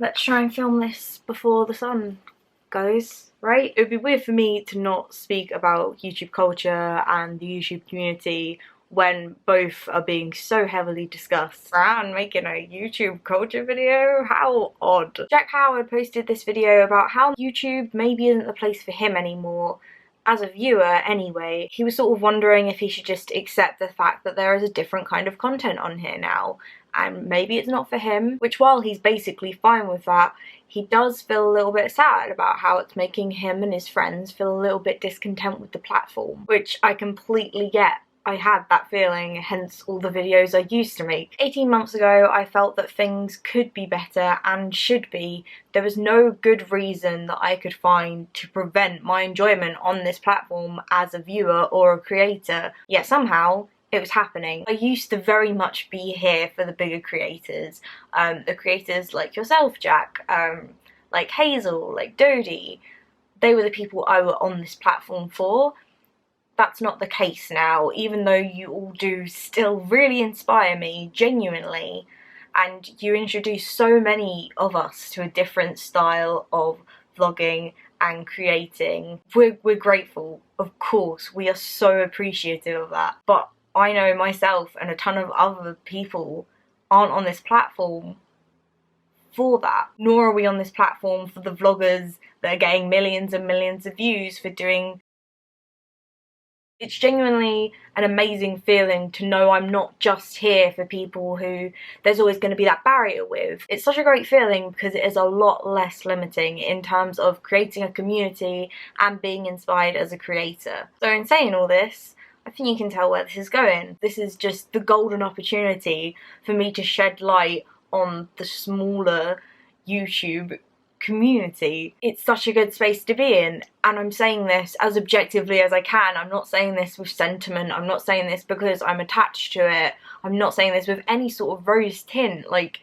let's try and film this before the sun goes, right? It would be weird for me to not speak about YouTube culture and the YouTube community when both are being so heavily discussed. Fran making a YouTube culture video? How odd. Jack Howard posted this video about how YouTube maybe isn't the place for him anymore, as a viewer anyway. He was sort of wondering if he should just accept the fact that there is a different kind of content on here now, and maybe it's not for him, which while he's basically fine with that, he does feel a little bit sad about how it's making him and his friends feel a little bit discontent with the platform, which I completely get. I had that feeling, hence all the videos I used to make. 18 months ago, I felt that things could be better and should be. There was no good reason that I could find to prevent my enjoyment on this platform as a viewer or a creator, yet somehow it was happening. I used to very much be here for the bigger creators, the creators like yourself, Jack, like Hazel, like Dodie. They were the people I were on this platform for. That's not the case now, even though you all do still really inspire me, genuinely, and you introduce so many of us to a different style of vlogging and creating. We're grateful, of course, we are so appreciative of that, but I know myself and a ton of other people aren't on this platform for that, nor are we on this platform for the vloggers that are getting millions and millions of views for doing. It's genuinely an amazing feeling to know I'm not just here for people who there's always going to be that barrier with. It's such a great feeling because it is a lot less limiting in terms of creating a community and being inspired as a creator. So in saying all this, I think you can tell where this is going. This is just the golden opportunity for me to shed light on the smaller YouTube community. It's such a good space to be in, and I'm saying this as objectively as I can. I'm not saying this with sentiment, I'm not saying this because I'm attached to it, I'm not saying this with any sort of rose tint. Like,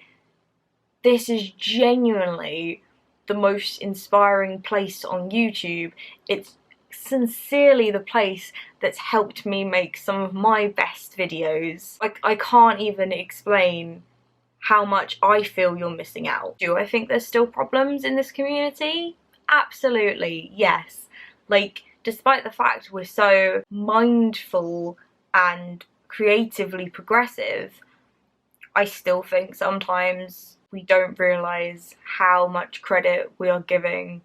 this is genuinely the most inspiring place on YouTube. It's sincerely the place that's helped me make some of my best videos. Like, I can't even explain how much I feel you're missing out. Do I think there's still problems in this community? Absolutely, yes. Like, despite the fact we're so mindful and creatively progressive, I still think sometimes we don't realise how much credit we are giving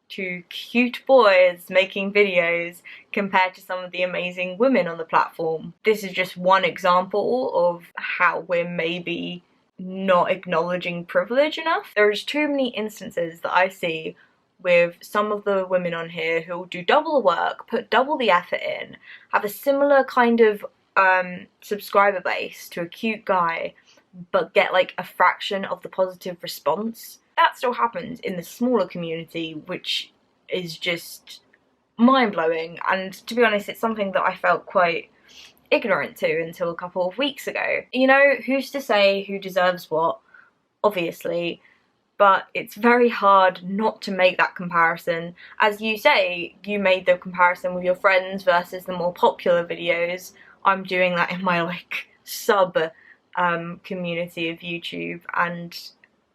to cute boys making videos compared to some of the amazing women on the platform. This is just one example of how we're maybe not acknowledging privilege enough. There's too many instances that I see with some of the women on here who will do double the work, put double the effort in, have a similar kind of subscriber base to a cute guy, but get like a fraction of the positive response. That still happens in the smaller community, which is just mind-blowing, and to be honest, it's something that I felt quite ignorant to until a couple of weeks ago. You know, who's to say who deserves what, obviously, but it's very hard not to make that comparison. As you say, you made the comparison with your friends versus the more popular videos. I'm doing that in my like sub community of YouTube, and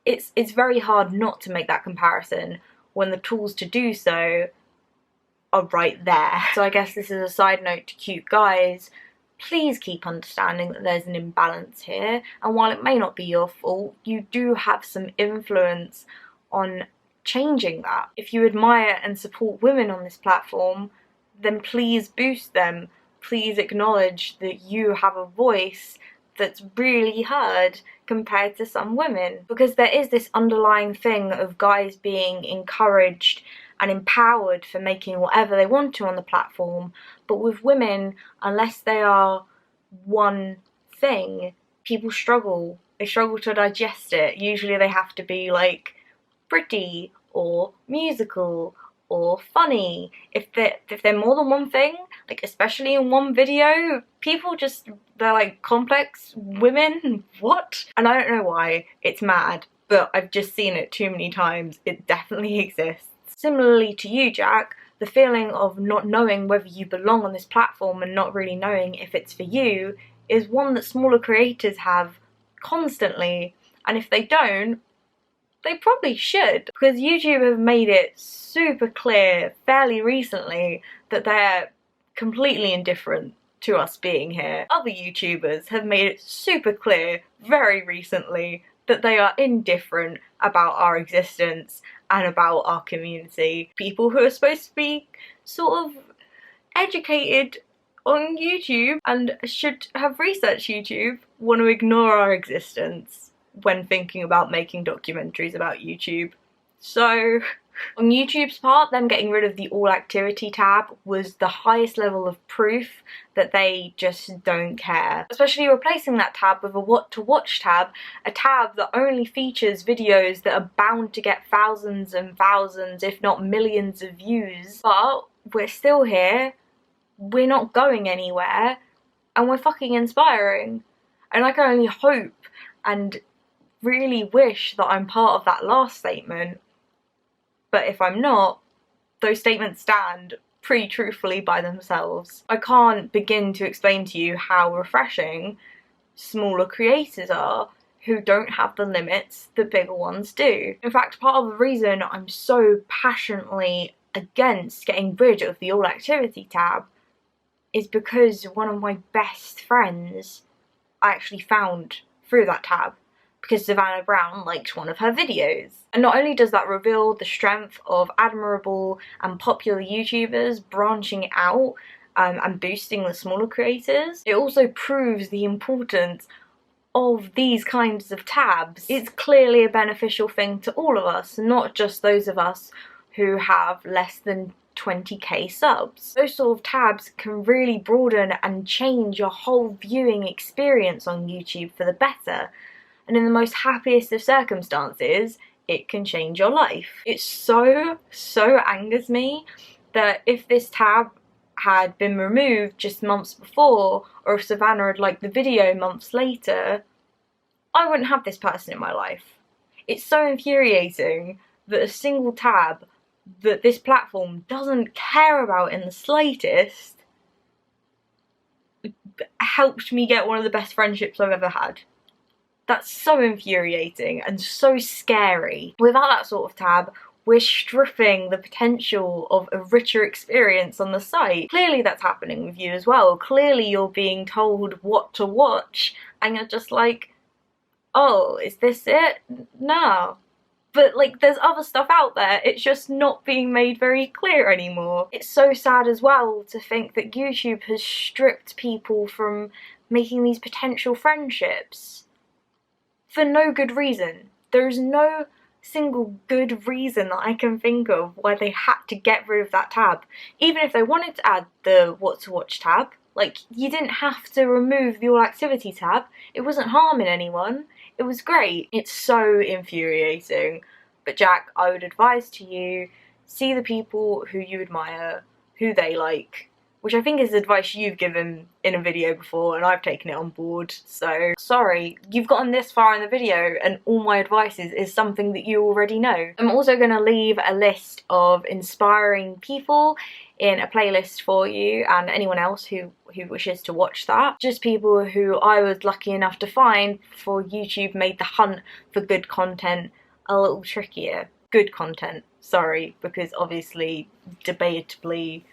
it's very hard not to make that comparison when the tools to do so are right there. So I guess this is a side note to cute guys. Please keep understanding that there's an imbalance here, and while it may not be your fault, you do have some influence on changing that. If you admire and support women on this platform, then please boost them. Please acknowledge that you have a voice that's really heard compared to some women, because there is this underlying thing of guys being encouraged and empowered for making whatever they want to on the platform, but with women, unless they are one thing, people struggle. They struggle to digest it. Usually they have to be like pretty or musical or funny. If they're more than one thing, like especially in one video, people just, they're like complex women, what? And I don't know why, it's mad, but I've just seen it too many times. It definitely exists. Similarly to you, Jack, the feeling of not knowing whether you belong on this platform and not really knowing if it's for you is one that smaller creators have constantly, and if they don't, They probably should, because YouTube have made it super clear fairly recently that they're completely indifferent to us being here. Other YouTubers have made it super clear very recently that they are indifferent about our existence and about our community. People who are supposed to be sort of educated on YouTube and should have researched YouTube want to ignore our existence when thinking about making documentaries about YouTube. So on YouTube's part, them getting rid of the all activity tab was the highest level of proof that they just don't care. Especially replacing that tab with a what to watch tab, a tab that only features videos that are bound to get thousands and thousands, if not millions of views. But we're still here, we're not going anywhere, and we're fucking inspiring. And I can only hope and really wish that I'm part of that last statement, but if I'm not, those statements stand pretty truthfully by themselves. I can't begin to explain to you how refreshing smaller creators are who don't have the limits that bigger ones do. In fact, part of the reason I'm so passionately against getting rid of the all activity tab is because one of my best friends I actually found through that tab, because Savannah Brown liked one of her videos. And not only does that reveal the strength of admirable and popular YouTubers branching out and boosting the smaller creators, it also proves the importance of these kinds of tabs. It's clearly a beneficial thing to all of us, not just those of us who have less than 20k subs. Those sort of tabs can really broaden and change your whole viewing experience on YouTube for the better. And in the most happiest of circumstances, it can change your life. It so angers me that if this tab had been removed just months before, or if Savannah had liked the video months later, I wouldn't have this person in my life. It's so infuriating that a single tab that this platform doesn't care about in the slightest helped me get one of the best friendships I've ever had. That's so infuriating and so scary. Without that sort of tab, we're stripping the potential of a richer experience on the site. Clearly that's happening with you as well. Clearly you're being told what to watch and you're just like, oh, is this it? No. But like, there's other stuff out there, it's just not being made very clear anymore. It's so sad as well to think that YouTube has stripped people from making these potential friendships for no good reason. There's no single good reason that I can think of why they had to get rid of that tab. Even if they wanted to add the what to watch tab, like, you didn't have to remove the all activity tab. It wasn't harming anyone. It was great. It's so infuriating. But Jack, I would advise to you, see the people who you admire, who they like, which I think is advice you've given in a video before and I've taken it on board. So sorry, you've gotten this far in the video and all my advice is something that you already know. I'm also going to leave a list of inspiring people in a playlist for you and anyone else who wishes to watch that. Just people who I was lucky enough to find before YouTube made the hunt for good content a little trickier. Good content, sorry, because obviously, debatably,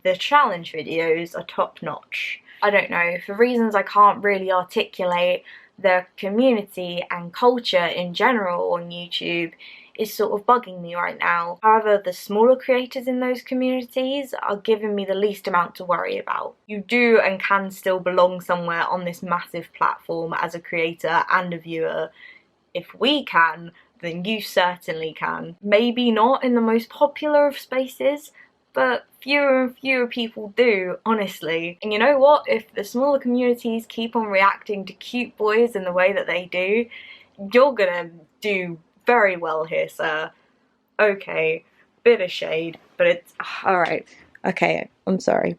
the challenge videos are top notch. I don't know, for reasons I can't really articulate, the community and culture in general on YouTube is sort of bugging me right now. However, the smaller creators in those communities are giving me the least amount to worry about. You do and can still belong somewhere on this massive platform as a creator and a viewer. If we can, then you certainly can. Maybe not in the most popular of spaces, but fewer and fewer people do, honestly. And you know what? If the smaller communities keep on reacting to cute boys in the way that they do, you're gonna do very well here, sir. Okay, bit of shade, but it's alright. Okay, I'm sorry.